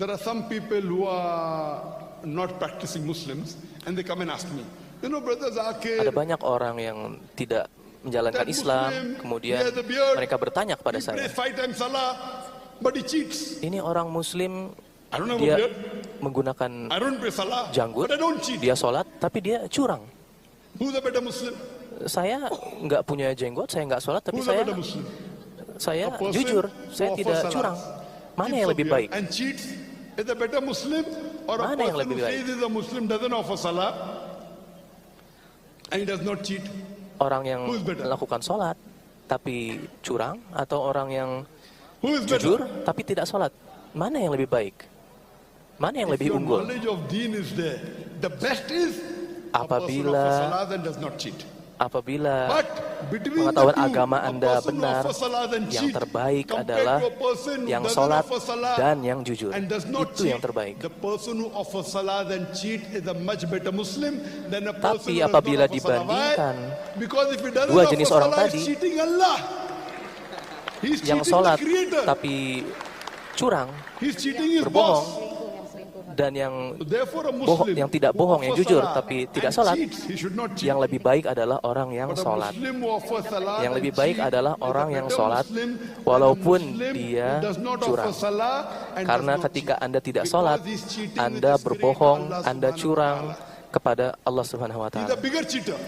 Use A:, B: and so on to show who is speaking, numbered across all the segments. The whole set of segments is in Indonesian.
A: There are some people who are not practicing Muslims, and they come and ask me, you know, Brother Zakir,
B: Ada banyak orang yang tidak menjalankan Islam, kemudian mereka bertanya kepada
A: he
B: saya,
A: prays 5 times salah, but he cheats.
B: ini orang Muslim,
A: I don't have a
B: dia
A: beard.
B: menggunakan
A: I don't pray salah,
B: janggut,
A: but I don't cheat.
B: dia sholat, tapi dia curang.
A: Who's a better Muslim?
B: Saya nggak punya jenggot, saya nggak sholat, tapi
A: Who's a better Muslim?
B: saya
A: A person
B: jujur, saya
A: who
B: tidak
A: offers
B: curang.
A: salah,
B: Mana
A: keeps
B: yang
A: a
B: lebih
A: beard
B: baik?
A: and cheats is a better Muslim, or a
B: Mana yang
A: person
B: lebih
A: who
B: baik?
A: says he's a Muslim doesn't offer salah and he does not cheat?
B: Orang yang
A: Who's better?
B: melakukan sholat, tapi curang, atau orang yang
A: Who is
B: jujur,
A: better?
B: tapi tidak sholat? Mana yang lebih baik? Mana yang
A: If
B: lebih
A: your
B: unggul?
A: knowledge of deen is there, the best is a person
B: Apabila-
A: offers salah and does not cheat.
B: Apabila
A: But between
B: pengetahuan
A: the two,
B: agama
A: a
B: Anda
A: person who
B: benar,
A: offers salah and
B: yang
A: cheat
B: terbaik
A: compared
B: adalah
A: to a person who
B: yang
A: doesn't
B: sholat
A: offer salah
B: dan yang jujur.
A: and does not
B: Itu yang
A: cheat,
B: terbaik.
A: the person who offers salah and cheat is a much better Muslim than a person
B: Tapi
A: who does
B: apabila
A: not offer salah.
B: dibandingkan
A: Why? Because if he doesn't
B: dua
A: offer
B: jenis orang
A: salah,
B: tadi,
A: he's cheating Allah. He's
B: yang
A: cheating
B: sholat
A: the Creator.
B: tapi curang,
A: He's cheating his
B: berbohong,
A: boss.
B: dan yang
A: Therefore, a
B: bohong,
A: Muslim
B: yang tidak
A: who
B: bohong, yang
A: offers
B: jujur
A: salah
B: tapi tidak
A: and
B: sholat,
A: cheats, he should not cheat.
B: yang lebih baik adalah orang yang
A: But a
B: sholat.
A: Muslim who offers salah
B: Yang
A: and
B: lebih baik
A: cheat
B: adalah
A: is a
B: orang yang
A: better
B: sholat,
A: Muslim than
B: walaupun
A: a Muslim
B: dia
A: who does not offer
B: curang.
A: salah and
B: Karena
A: does not
B: ketika
A: cheat.
B: Anda tidak
A: Because
B: sholat,
A: he's cheating
B: Anda
A: with his
B: berbohong,
A: Creator, Allah
B: Anda
A: Subhanahu wa
B: curang
A: ta'ala.
B: kepada Allah Subhanahu wa
A: He's
B: Ta'ala.
A: a bigger cheater.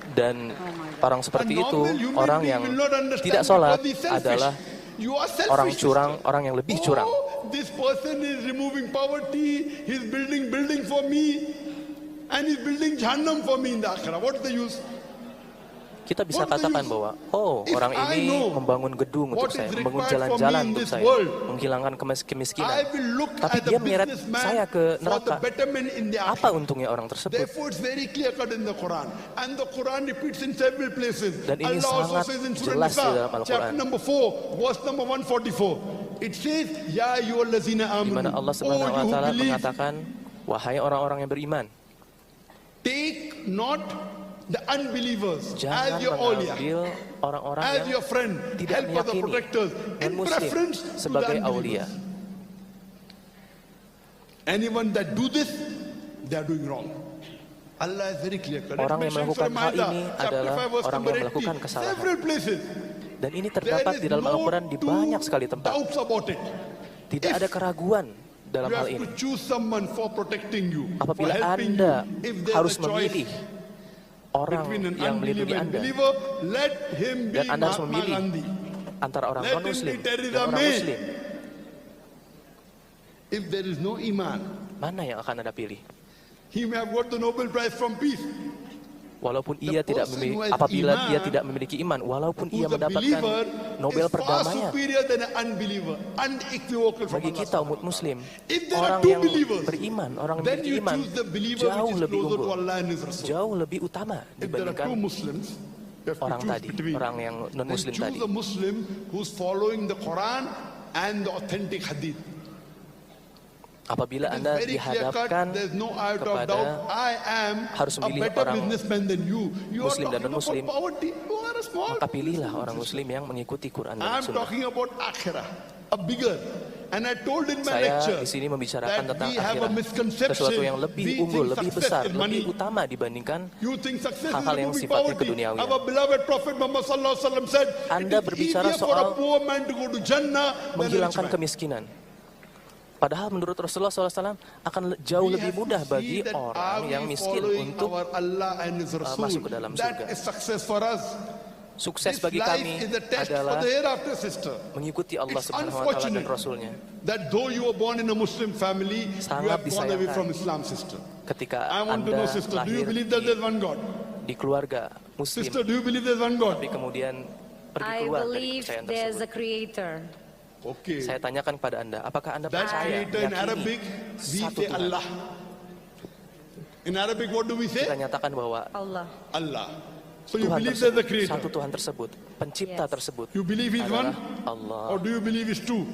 B: Dan orang seperti
A: A
B: itu,
A: normal human
B: orang
A: being
B: yang
A: will not understand
B: tidak sholat
A: because he's selfish.
B: adalah
A: You are selfish,
B: orang curang,
A: sister.
B: orang yang lebih curang.
A: Oh, this person is removing poverty, he's building building for me, and he's building Jahannam for me in the akhirah. What's the use?
B: Kita bisa
A: What do you
B: katakan
A: use?
B: bahwa,
A: If
B: orang
A: I
B: ini
A: know
B: membangun gedung untuk
A: what
B: saya,
A: is
B: membangun
A: required for
B: jalan-jalan
A: me in
B: untuk
A: this
B: saya,
A: world,
B: menghilangkan
A: I
B: kemiskinan.
A: will look
B: Tapi
A: at the
B: dia menyeret
A: businessman
B: saya ke
A: for the
B: neraka.
A: betterment in the
B: Apa
A: akhirah.
B: untungnya orang tersebut?
A: Therefore, it's very clear cut in the Quran, and the Quran repeats in several places.
B: Dan ini
A: Allah also
B: sangat
A: says in Surah
B: jelas di
A: Nisa,
B: dalam Al-Quran.
A: chapter number 4, verse number 144. It says, Ya ayyuhallazina
B: Di mana
A: amanu,
B: Allah
A: oh
B: Subhanahu wa
A: you who
B: Ta'ala
A: believe,
B: mengatakan, wahai orang-orang yang beriman,
A: take not the unbelievers
B: jangan
A: as your awliya,
B: mengambil orang-orang
A: as
B: yang
A: your friend,
B: tidak
A: helpers or
B: meyakini
A: protectors, in
B: non-Muslim
A: preference to the
B: sebagai aulia.
A: unbelievers. Anyone that do this, they are doing wrong. Allah is very clear.
B: Orang yang melakukan hal ini adalah orang yang melakukan kesalahan.
A: Several places.
B: Dan ini
A: There
B: terdapat
A: is
B: di dalam
A: no
B: Al-Quran di banyak sekali
A: two
B: tempat.
A: doubts about it.
B: Tidak ada keraguan dalam
A: You
B: hal
A: have
B: ini.
A: to choose someone for protecting you, for
B: Apabila
A: helping
B: Anda
A: you. If there's
B: harus
A: a choice
B: memilih orang
A: between an
B: yang melindungi
A: unbeliever and
B: Anda,
A: believer, let him be
B: dan Anda harus
A: Mahatma
B: memilih
A: Gandhi.
B: antara orang
A: Let him
B: non-Muslim
A: be Theresa
B: dan orang
A: May.
B: Muslim,
A: If there is no iman,
B: mana yang akan Anda pilih?
A: he may have got the Nobel Prize from peace.
B: Walaupun
A: The
B: ia tidak
A: person
B: memiliki,
A: who has
B: apabila
A: iman,
B: dia tidak memiliki iman, walaupun
A: Who's
B: ia
A: a
B: mendapatkan
A: believer
B: Nobel
A: is far
B: perdamaian.
A: superior than an unbeliever, unequivocal from
B: Bagi
A: Allah
B: kita umat
A: subhanahu wa
B: Muslim,
A: ta'ala. If there are
B: orang
A: two
B: yang
A: believers,
B: beriman, orang yang
A: then
B: memiliki
A: you
B: iman,
A: choose the believer
B: jauh
A: which is
B: lebih
A: closer to
B: unggul,
A: Allah and His Rasul.
B: jauh lebih utama
A: If there are
B: dibandingkan
A: two Muslims, you have to
B: orang
A: choose
B: tadi,
A: between.
B: orang yang
A: Then
B: non-Muslim
A: choose
B: tadi.
A: a Muslim who's following the Quran and the authentic hadith.
B: Apabila
A: It is
B: Anda
A: very clear cut,
B: dihadapkan
A: there's no out of
B: kepada
A: doubt. I am
B: harus
A: a
B: memilih
A: better
B: orang
A: businessman than you. You are
B: Muslim dan
A: talking about
B: non-Muslim,
A: poverty. You are a small.
B: maka pilihlah orang Muslim yang mengikuti Quran dan
A: I'm
B: Sunnah.
A: talking about akhirah, a bigger. And I told in my
B: Saya
A: lecture
B: di sini membicarakan
A: that
B: tentang
A: we have a
B: akhirat,
A: misconception.
B: sesuatu yang lebih
A: We
B: unggul,
A: think
B: lebih
A: success
B: besar,
A: is money.
B: lebih utama dibandingkan
A: You think success
B: hal-hal
A: is
B: yang
A: removing
B: sifatnya
A: poverty.
B: keduniawian.
A: Our beloved Prophet Muhammad sallallahu alaihi wasallam said,
B: Anda
A: it is
B: berbicara
A: easier for a
B: soal
A: poor man to go to Jannah than a rich
B: menghilangkan
A: man.
B: kemiskinan. Padahal menurut Rasulullah SAW akan jauh
A: We
B: lebih
A: have to
B: mudah
A: see
B: bagi
A: that are
B: orang
A: we
B: yang miskin
A: following
B: untuk
A: our Allah and His Rasul.
B: masuk ke dalam surga.
A: That is success for us.
B: sukses
A: This
B: bagi
A: life
B: kami
A: is a test for
B: adalah
A: the hereafter, sister.
B: mengikuti Allah
A: It's
B: Subhanahu wa taala dan
A: unfortunate
B: Rasulnya.
A: that though you were born in a Muslim family, you
B: Sangat
A: have gone away
B: disayangkan
A: from Islam, sister.
B: Ketika
A: I want to know,
B: Anda
A: sister, do you
B: lahir
A: believe that there's one God?
B: di keluarga Muslim,
A: Sister, do you believe there's one God?
B: tapi kemudian pergi
C: I
B: keluar dari
C: believe
B: kepercayaan
C: there's
B: tersebut.
C: a creator.
A: Okay.
B: Saya tanyakan kepada Anda, apakah Anda
A: That
B: percaya,
A: creator in
B: meyakini
A: Arabic, we
B: satu
A: say
B: Tuhan?
A: Allah. In Arabic, what do we say?
B: Kita nyatakan bahwa
C: Allah.
A: Allah. So you
B: Tuhan
A: believe there's a
B: tersebut,
A: creator.
B: satu Tuhan tersebut, pencipta
C: Yes.
B: tersebut
A: You believe he's one?
B: adalah Allah.
A: Or do you believe he's two?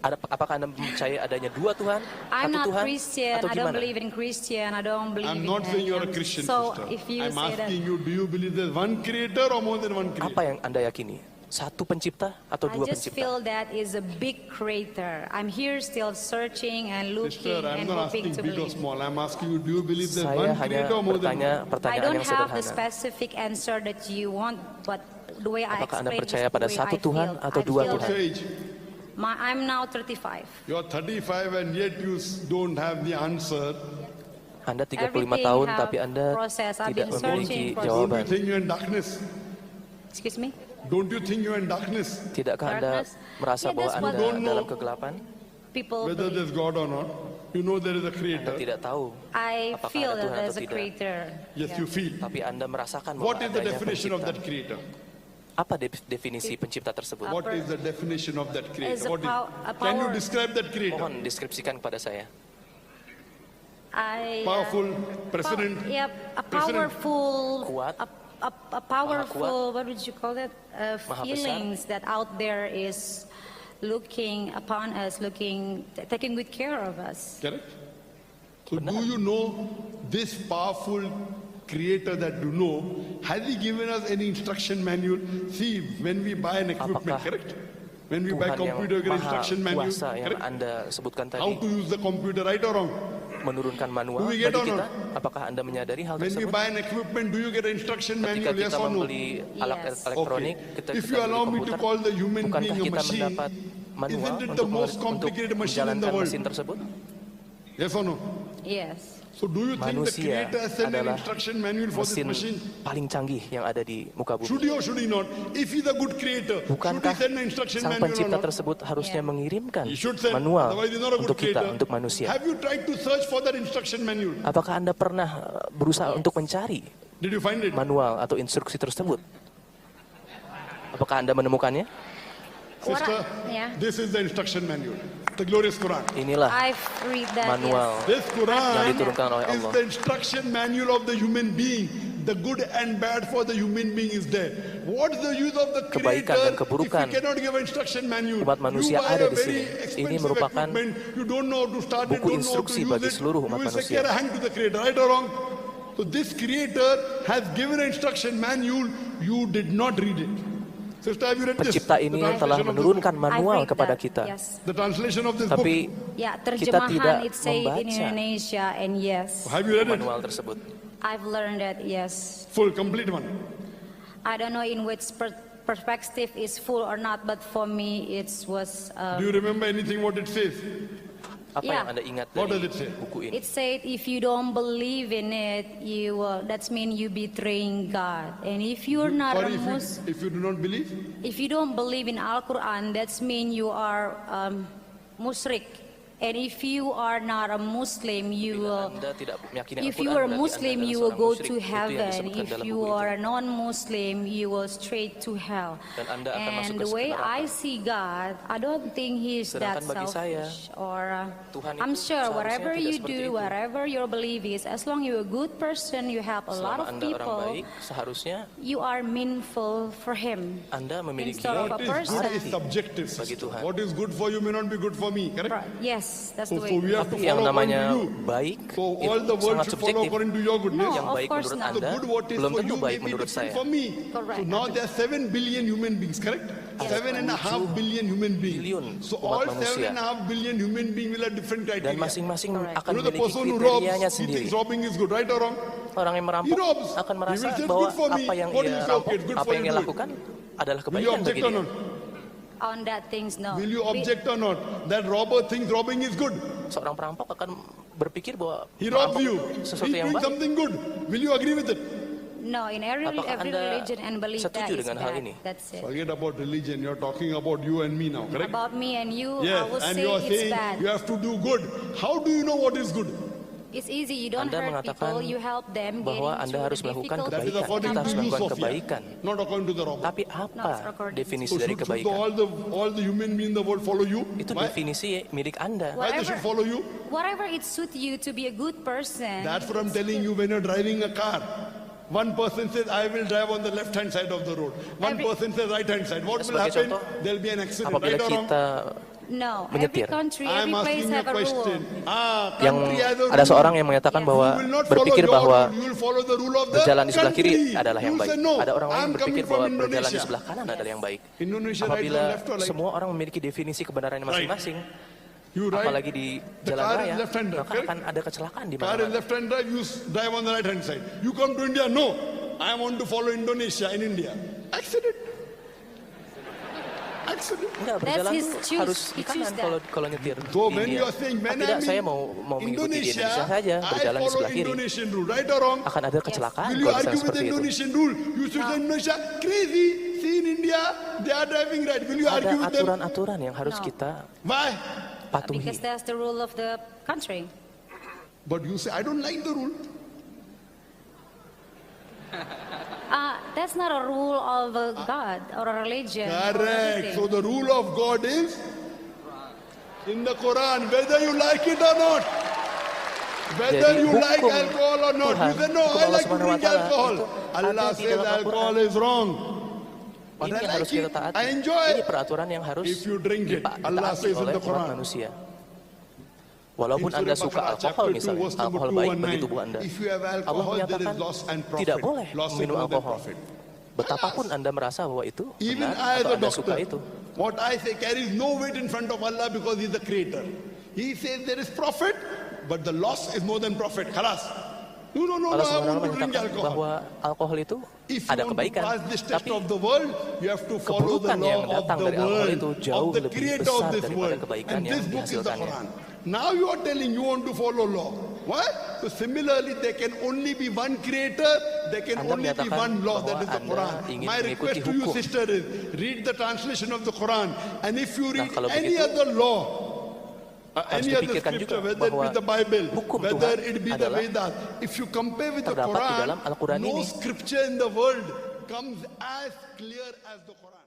B: Apakah Anda percaya adanya dua Tuhan,
C: I'm
B: satu
C: not
B: Tuhan,
C: Christian.
B: atau
C: I don't
B: gimana?
C: believe in Christian. I don't believe
A: I'm
C: in
A: not saying you're a
C: aliens.
A: Christian,
C: So
A: sister.
C: if you
A: I'm
C: say that,
A: asking you, do you believe there's one creator or more than one creator?
B: Apa yang Anda yakini? satu pencipta atau
C: I
B: dua
C: just
B: pencipta?
C: feel that is a big creator. I'm here still searching and looking
A: Sister, I'm
C: and
A: not
C: hoping
A: asking
C: to
A: big or
C: believe.
A: small. I'm asking you, do you believe there's
B: Saya
A: one
B: hanya
A: creator or more than
B: bertanya
A: one?
C: I
B: pertanyaan
C: don't
B: yang
C: have the
B: sederhana.
C: specific answer that you want, but the way I
B: Apakah Anda
C: explain
B: percaya
C: is the
B: pada
C: way
B: satu
C: I
B: Tuhan
C: feel.
B: atau
C: I
B: dua
C: feel
A: What's
B: Tuhan?
A: your age?
C: I'm now 35.
A: You're 35 and yet you don't have the answer.
B: Anda 35
C: Everything
B: tahun
C: have
B: tapi Anda
C: process. I've
B: tidak
C: been
B: memiliki
C: searching for-
A: Don't you
B: jawaban.
A: think you're in darkness?
C: Excuse me?
A: Don't you think you're in darkness?
B: Tidakkah Anda
C: Darkness.
B: merasa
C: Yeah,
B: bahwa
C: that's
B: Anda
C: what-
A: Don't know.
B: dalam kegelapan?
C: People
A: Whether
C: believe.
A: there's God or not. You know there is a
B: Anda
A: creator.
B: tidak tahu,
C: I
B: apakah
C: feel
B: ada
C: that
B: Tuhan
C: there's
B: atau
C: a
B: tidak.
C: creator.
A: Yes,
C: Yeah.
A: you feel.
B: Tapi Anda merasakan bahwa
A: What is the
B: adanya
A: definition of
B: pencipta.
A: that creator?
B: Apa definisi pencipta tersebut?
A: What is the definition of that
C: Is
A: creator?
C: a
A: What is?
C: a
A: Can you
C: power-
A: describe that creator?
B: Mohon deskripsikan kepada saya.
A: Powerful president.
C: A
A: President.
C: powerful,
B: Kuat.
C: a powerful, what would you call that?
B: Maha besar.
C: Feelings that out there is looking upon us, taking good care of us.
A: Correct? So do you know this powerful creator that you know, has he given us any instruction manual? See, when we buy an equipment,
B: Apakah
A: correct? When we buy
B: Tuhan yang
A: computer, we get
B: maha
A: instruction manual,
B: kuasa yang
A: correct?
B: Anda sebutkan
A: How
B: tadi
A: to use the computer, right or wrong?
B: menurunkan manual
A: Do we
B: bagi
A: get or
B: kita.
A: not?
B: Apakah Anda menyadari hal
A: When we
B: tersebut?
A: buy an equipment, do you get an instruction
B: Ketika
A: manual, yes
B: kita
A: or no?
B: membeli alat
C: Yes.
B: elektronik,
A: Okay. If
B: kita
A: you
B: beli
A: allow me to
B: komputer,
A: call the human
B: bukankah
A: being a
B: kita
A: machine,
B: mendapat manual
A: isn't it the
B: untuk
A: most complicated machine in the
B: menjalankan
A: world?
B: mesin tersebut?
A: Yes or no?
C: Yes.
A: So do you think the
B: Manusia
A: creator has sent an
B: adalah
A: instruction manual for this
B: mesin
A: machine?
B: paling canggih yang ada di muka
A: Should
B: bumi.
A: he or should he not? If he's a good creator, should he
B: Bukankah
A: send an instruction
B: sang
A: manual or
B: pencipta
A: not?
B: tersebut harusnya
C: Yeah.
B: mengirimkan
A: He should send,
B: manual
A: otherwise he's not a good
B: untuk kita,
A: creator.
B: untuk manusia?
A: Have you tried to search for that instruction manual?
B: Apakah Anda pernah berusaha
C: Yes.
B: untuk mencari
A: Did you find it?
B: manual atau instruksi tersebut? Apakah Anda menemukannya?
A: Sister,
C: Yeah.
A: this is the instruction manual, the glorious Quran.
B: Inilah
C: I've read that.
B: manual
A: This
B: yang
A: Quran
B: diturunkan oleh
A: is
B: Allah.
A: the instruction manual of the human being. The good and bad for the human being is there. What's the use of the
B: Kebaikan dan
A: creator
B: keburukan
A: if he cannot give an instruction manual?
B: umat manusia
A: You buy
B: ada
A: a
B: di
A: very
B: sini. Ini
A: expensive
B: merupakan
A: equipment, you don't know how to start it,
B: buku
A: don't know how to
B: instruksi
A: use
B: bagi
A: it.
B: seluruh
A: You
B: umat
A: will say,
B: manusia.
A: "Care, hang to the creator," right or wrong? So this creator has given an instruction manual. You did not read it. Sister, have you read this?
B: Pencipta
A: The
B: ini
A: translation
B: telah
A: of this
B: menurunkan
A: book?
B: manual
C: I've read
B: kepada
C: that,
B: kita.
C: Yes.
A: The translation of this book.
B: Tapi
C: Ya,
B: kita tidak
C: terjemahan it say it in
B: membaca
C: Indonesia and yes,
A: Have you read it?
B: manual tersebut.
C: I've learned that yes.
A: Full, complete one.
C: I don't know in which perspective is full or not, but for me it was.
A: Do you remember anything what it says?
B: Apa
C: Yeah.
B: yang Anda ingat
A: What does
B: dari
A: it say?
B: buku ini?
C: It said if you don't believe in it, that's mean you betraying God. And if you're not
A: Sorry,
C: a Muslim,
A: if you do not believe?
C: if you don't believe in Al Quran, that's mean you are musyrik. And if you are not a Muslim, you will.
B: Anda tidak meyakini
C: If
B: Al-Quran,
C: you are a
B: berarti
C: Muslim,
B: Anda
C: you
B: adalah
C: will go
B: seorang
C: to
B: musyrik. Itu yang
C: heaven.
B: disebutkan
C: If
B: dalam
C: you
B: buku
C: are
B: itu.
C: a non-Muslim, you will straight to hell.
B: Dan Anda akan masuk
C: And
B: ke
C: the way
B: neraka.
C: I see God, I don't think He's that
B: Sedangkan bagi saya,
C: selfish. Or
B: Tuhan
C: I'm
B: itu
C: sure
B: seharusnya
C: whatever
B: tidak
C: you
B: seperti
C: do,
B: itu.
C: whatever your belief is, as long you're a good person, you help a lot
B: Selama
C: of
B: Anda orang
C: people,
B: baik, seharusnya
C: you are meaningful for Him.
B: Anda memiliki
C: Instead of
A: What
C: a
A: is
C: person.
A: good is subjective,
B: Bagi
A: sister.
B: Tuhan.
A: What is good for you may not be good for me, correct?
C: Yes, that's
A: So,
C: the
A: so we
C: way.
A: have to
B: Tapi yang
A: follow according
B: namanya
A: to you.
B: baik
A: So
B: itu
A: all the world
B: sangat
A: should follow
B: subjektif.
A: according to your goodness.
C: No,
B: Yang
C: of
B: baik
C: course
B: menurut
C: not.
A: The
B: Anda
A: good what is
B: belum
A: for
B: tentu
A: you
B: baik
A: may be
B: menurut
A: different
B: saya.
A: for me.
C: Correct.
A: So now there are 7 billion human beings, correct? 7.5 billion human beings.
B: billion
A: So
B: umat
A: all
B: manusia.
A: 7.5 billion human beings will have different
B: Dan
A: criteria.
B: masing-masing
C: Correct.
B: akan
A: You know the
B: memiliki
A: person who robs,
B: kriterianya
A: he
B: sendiri.
A: thinks robbing is good, right or wrong?
B: Orang yang
A: He
B: merampok
A: robs.
B: akan
A: He
B: merasa
A: will say,
B: bahwa
A: "Good for me."
B: apa yang
A: What
B: ia
A: is
B: rampok,
A: okay, good
B: apa
A: for
B: yang
A: you
B: ia
A: do it.
B: lakukan adalah
A: Will you
B: kebaikan
A: object
B: bagi
A: or
B: dia.
A: not?
C: On that things, no.
A: Will you object or not? That robber thinks robbing is good.
B: Seorang perampok akan berpikir bahwa
A: He robs
B: merampok
A: you.
B: itu sesuatu
A: He's
B: yang
A: doing
B: baik.
A: something good. Will you agree with it?
C: No, in every
B: Apakah Anda
C: religion and belief that
B: setuju
C: is
B: dengan hal
C: bad.
B: ini?
C: That's it.
A: Forget about religion. You're talking about you and me now, correct?
C: About me and you, I
A: Yes,
C: will
A: and
C: say
A: you are
C: it's
A: saying
C: bad.
A: you have to do good. How do you know what is good?
C: It's easy. You don't
B: Anda
C: hurt
B: mengatakan
C: people. You help them
B: bahwa
C: getting
B: Anda
C: through
B: harus
C: the
B: melakukan
C: difficult
A: That is
B: kebaikan.
A: according
B: Kita
A: to
B: harus
A: you,
B: melakukan
A: Sophia,
B: kebaikan.
A: not according to the robber.
B: Tapi
C: No, it's
B: apa
C: according to
B: definisi
A: So
B: dari
A: should
B: kebaikan?
A: all the human beings in the world follow you?
B: Itu
A: Why?
B: definisi milik Anda.
A: Why they should follow you?
C: Whatever it suits you to be a good person.
A: That's what I'm telling you when you're driving a car. One person says, I will drive on the left-hand side of the road. One
C: Every-
A: person says right-hand side. What will
B: Sebagai
A: happen?
B: contoh,
A: There'll be an accident,
B: Apabila
A: right or wrong?
B: kita
C: No, every
B: menyetir.
C: country,
A: I'm
C: every place
A: asking you a
C: have a rule.
A: question.
B: Yang
A: Country has a
B: ada
A: rule.
B: seorang yang mengatakan
C: Yes.
B: bahwa
A: You will not follow
B: berpikir
A: your
B: bahwa
A: rule, you will follow the rule of the
B: berjalan di sebelah kiri
A: country.
B: adalah yang
A: You
B: baik.
A: say, no,
B: Ada orang lain
A: I'm
B: berpikir
A: coming
B: bahwa
A: from
B: berjalan di
A: Indonesia.
B: sebelah kanan adalah yang baik.
A: Indonesia right
B: Apabila
A: or left or right?
B: semua orang memiliki definisi kebenarannya masing-masing,
A: You right,
B: apalagi di
A: the
B: jalan
A: car is
B: raya,
A: left-hander,
B: maka
A: correct?
B: akan ada kecelakaan di
A: Car is
B: mana-mana.
A: left hand drive, you drive on the right hand side. You come to India, no, I want to follow Indonesia in India. Accident. Accident.
B: Enggak,
C: That's
B: berjalan
C: his
B: tuh
C: choose.
B: harus
C: He
B: di kanan
C: choose that.
B: kalau nyetir
A: So
B: di
A: when
B: India.
A: you are saying, when
B: Tidak,
A: I'm
B: saya
A: in
B: mau mengikuti di Indonesia saja,
A: I
B: berjalan di
A: follow
B: sebelah kiri.
A: Indonesian rule, right or wrong?
B: Akan ada kecelakaan
A: Will you
B: kalau misalnya
A: argue with the
B: seperti itu.
A: Indonesian rule? You should say Indonesia crazy. See in India, they are driving right. Will you
B: Ada
A: argue with them?
B: aturan-aturan yang harus
C: No.
B: kita
A: Why?
B: patuhi.
C: Because that's the rule of the country.
A: But you say, I don't like the rule.
C: That's not a rule of a God or a religion. or
A: Correct.
C: anything.
A: So the rule of God is in the Quran, whether you like it or not. Whether
B: Jadi
A: you like
B: hukum
A: alcohol or not. You
B: Tuhan,
A: say, no,
B: hukum
A: I
B: Allah
A: like to
B: Subhanahu wa
A: drink
B: Ta'ala
A: alcohol.
B: itu
A: Allah
B: ada di
A: says
B: dalam
A: alcohol
B: Al-Quran.
A: is wrong. But
B: Ini
A: I
B: yang harus
A: like
B: kita
A: it.
B: taati.
A: I enjoy
B: Ini
A: it.
B: peraturan yang harus
A: If you drink it, Allah
B: ditaati
A: says in
B: oleh
A: the
B: umat
A: Quran.
B: manusia. Walaupun
A: In
B: Anda
A: Surah
B: suka
A: Baqarah,
B: alkohol
A: chapter 2,
B: misalnya,
A: verse number
B: alkohol baik
A: 219,
B: bagi tubuh Anda.
A: if you have
B: Allah
A: alcohol, there
B: menyatakan
A: is loss and profit.
B: tidak boleh
A: Loss is
B: minum
A: more than
B: alkohol.
A: profit.
B: Betapapun Anda merasa bahwa itu
A: Even
B: benar
A: I as
B: atau
A: a
B: Anda suka
A: doctor,
B: itu.
A: what I say carries no weight in front of Allah because He's the creator. He says there is profit, but the loss is more than profit. Khalas. No,
B: Allah
A: I
B: Subhanahu
A: want to drink
B: menyatakan
A: alcohol.
B: bahwa alkohol itu
A: If you
B: ada
A: want to
B: kebaikan,
A: pass this test
B: tapi
A: of the world, you have to follow the
B: keburukan yang
A: law of
B: datang
A: the
B: dari alkohol
A: world,
B: itu jauh
A: of the
B: lebih
A: creator of
B: besar
A: this
B: daripada
A: world.
B: kebaikan
A: And
B: yang
A: this book is the
B: dihasilkannya.
A: Quran. Now you are telling you want to follow law. Why? So similarly, there can only be one creator, there can
B: Anda
A: only be
B: menyatakan
A: one law,
B: bahwa
A: that is the
B: Anda
A: Quran.
B: ingin
A: My
B: mengikuti
A: request to you,
B: hukum.
A: sister, is read the translation of the Quran. And if you read
B: kalau
A: any
B: begitu,
A: other law,
B: harus
A: any other
B: dipikirkan
A: scripture,
B: juga
A: whether it be
B: bahwa
A: the Bible,
B: hukum
A: whether
B: Tuhan
A: it be the
B: adalah
A: Vedas, if you compare with the
B: terdapat di dalam
A: Quran,
B: Al-Quran
A: no
B: ini.
A: scripture in the world comes as clear as the Quran.